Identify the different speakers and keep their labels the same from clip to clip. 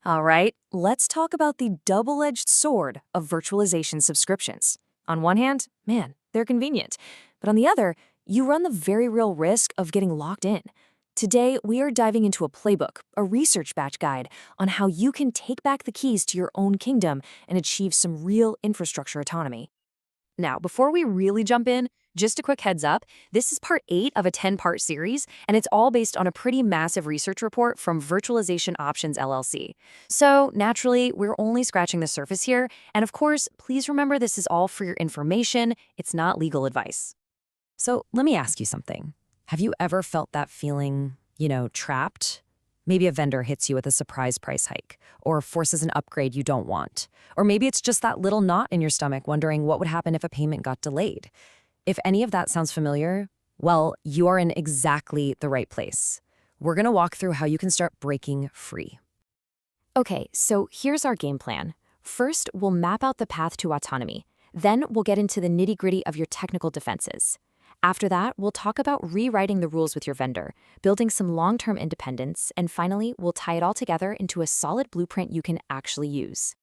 Speaker 1: All right, let's talk about the double-edged sword of virtualization subscriptions. On one hand, man, they're convenient. But on the other, you run the very real risk of getting locked in. Today, we are diving into a playbook, a research batch guide on how you can take back the keys to your own kingdom and achieve some real infrastructure autonomy. Now, before we really jump in, just a quick heads up, this is part 8 of a 10-part series, and it's all based on a pretty massive research report from Virtualization Options LLC. So, naturally, we're only scratching the surface here, and of course, please remember this is all for your information, it's not legal advice. So, let me ask you something. Have you ever felt that feeling, trapped? Maybe a vendor hits you with a surprise price hike, or forces an upgrade you don't want. Or maybe it's just that little knot in your stomach wondering what would happen if a payment got delayed. If any of that sounds familiar, well, you are in exactly the right place. We're going to walk through how you can start breaking free. Okay, so here's our game plan. First, we'll map out the path to autonomy. Then we'll get into the nitty-gritty of your technical defenses. After that, we'll talk about rewriting the rules with your vendor, building some long-term independence, and finally, we'll tie it all together into a solid blueprint you can actually use.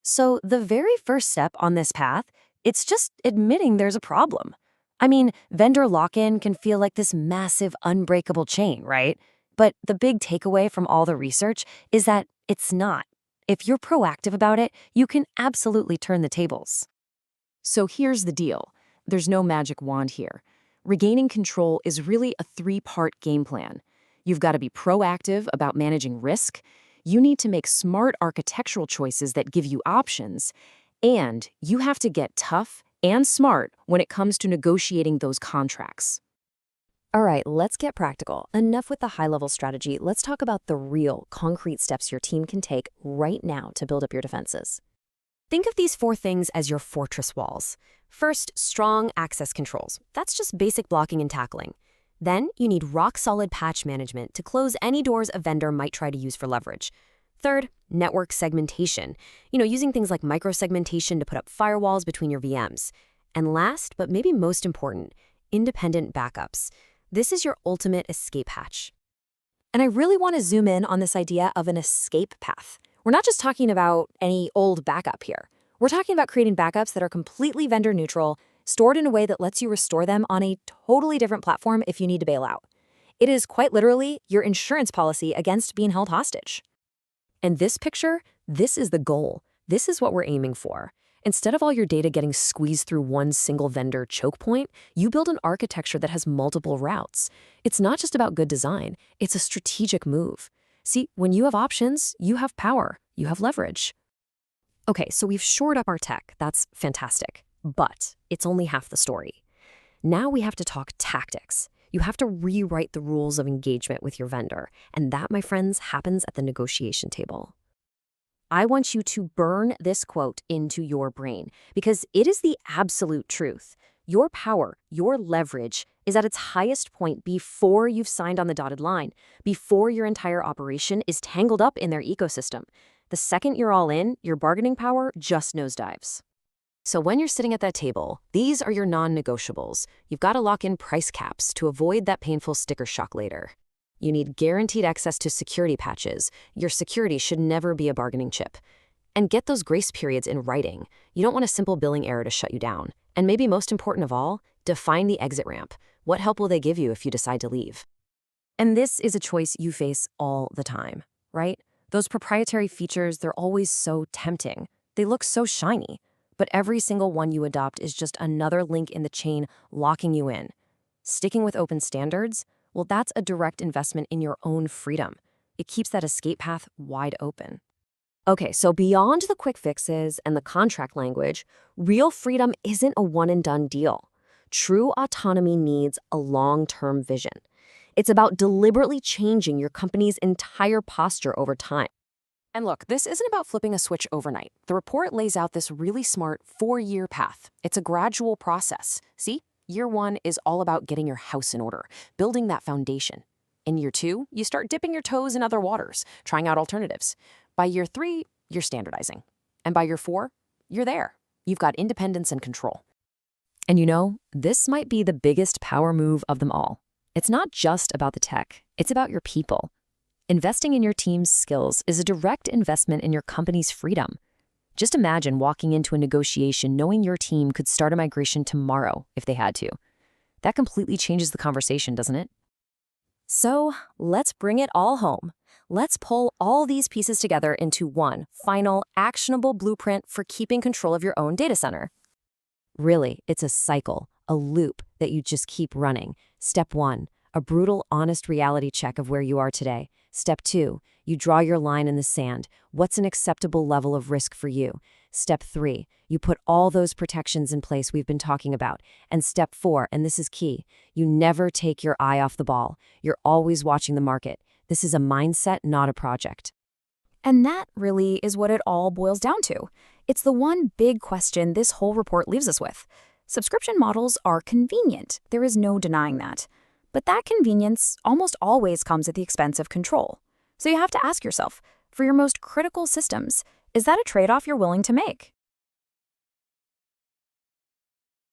Speaker 1: So the very first step on this path, it's just admitting there's a problem. I mean, vendor lock-in can feel like this massive, unbreakable chain, right? But the big takeaway from all the research is that it's not. If you're proactive about it, you can absolutely turn the tables. So here's the deal. There's no magic wand here. Regaining control is really a 3-part game plan. You've got to be proactive about managing risk, you need to make smart architectural choices that give you options, and you have to get tough and smart when it comes to negotiating those contracts. All right, let's get practical. Enough with the high-level strategy. Let's talk about the real, concrete steps your team can take right now to build up your defenses. Think of these 4 things as your fortress walls. First, strong access controls. That's just basic blocking and tackling. Then, you need rock-solid patch management to close any doors a vendor might try to use for leverage. Third, network segmentation. Using things like microsegmentation to put up firewalls between your VMs. And last, but maybe most important, independent backups. This is your ultimate escape hatch. And I really want to zoom in on this idea of an escape path. We're not just talking about any old backup here. We're talking about creating backups that are completely vendor neutral, stored in a way that lets you restore them on a totally different platform if you need to bail out. It is quite literally your insurance policy against being held hostage. And this picture, this is the goal. This is what we're aiming for. Instead of all your data getting squeezed through one single vendor choke point, you build an architecture that has multiple routes. It's not just about good design, it's a strategic move. See, when you have options, you have power, you have leverage. Okay, so we've shored up our tech. That's fantastic. But it's only half the story. Now we have to talk tactics. You have to rewrite the rules of engagement with your vendor. And that, my friends, happens at the negotiation table. I want you to burn this quote into your brain because it is the absolute truth. Your power, your leverage is at its highest point before you've signed on the dotted line, before your entire operation is tangled up in their ecosystem. The second you're all in, your bargaining power just nosedives. So when you're sitting at that table, these are your non-negotiables. You've got to lock in price caps to avoid that painful sticker shock later. You need guaranteed access to security patches. Your security should never be a bargaining chip. And get those grace periods in writing. You don't want a simple billing error to shut you down. And maybe most important of all, define the exit ramp. What help will they give you if you decide to leave? And this is a choice you face all the time, right? Those proprietary features, they're always so tempting. They look so shiny. But every single one you adopt is just another link in the chain locking you in. Sticking with open standards? Well, that's a direct investment in your own freedom. It keeps that escape path wide open. Okay, so beyond the quick fixes and the contract language, real freedom isn't a one-and-done deal. True autonomy needs a long-term vision. It's about deliberately changing your company's entire posture over time. And look, this isn't about flipping a switch overnight. The report lays out this really smart 4-year path. It's a gradual process. See? Year 1 is all about getting your house in order, building that foundation. In year 2, you start dipping your toes in other waters, trying out alternatives. By year 3, you're standardizing. And by year 4, you're there. You've got independence and control. And this might be the biggest power move of them all. It's not just about the tech, it's about your people. Investing in your team's skills is a direct investment in your company's freedom. Just imagine walking into a negotiation knowing your team could start a migration tomorrow if they had to. That completely changes the conversation, doesn't it? So, let's bring it all home. Let's pull all these pieces together into one final, actionable blueprint for keeping control of your own data center. Really, it's a cycle, a loop that you just keep running. Step 1, a brutal, honest reality check of where you are today. Step 2, you draw your line in the sand. What's an acceptable level of risk for you? Step 3, you put all those protections in place we've been talking about. And step 4, and this is key, you never take your eye off the ball. You're always watching the market. This is a mindset, not a project.
Speaker 2: And that really is what it all boils down to. It's the one big question this whole report leaves us with. Subscription models are convenient. There is no denying that. But that convenience almost always comes at the expense of control. So you have to ask yourself, for your most critical systems, is that a trade-off you're willing to make?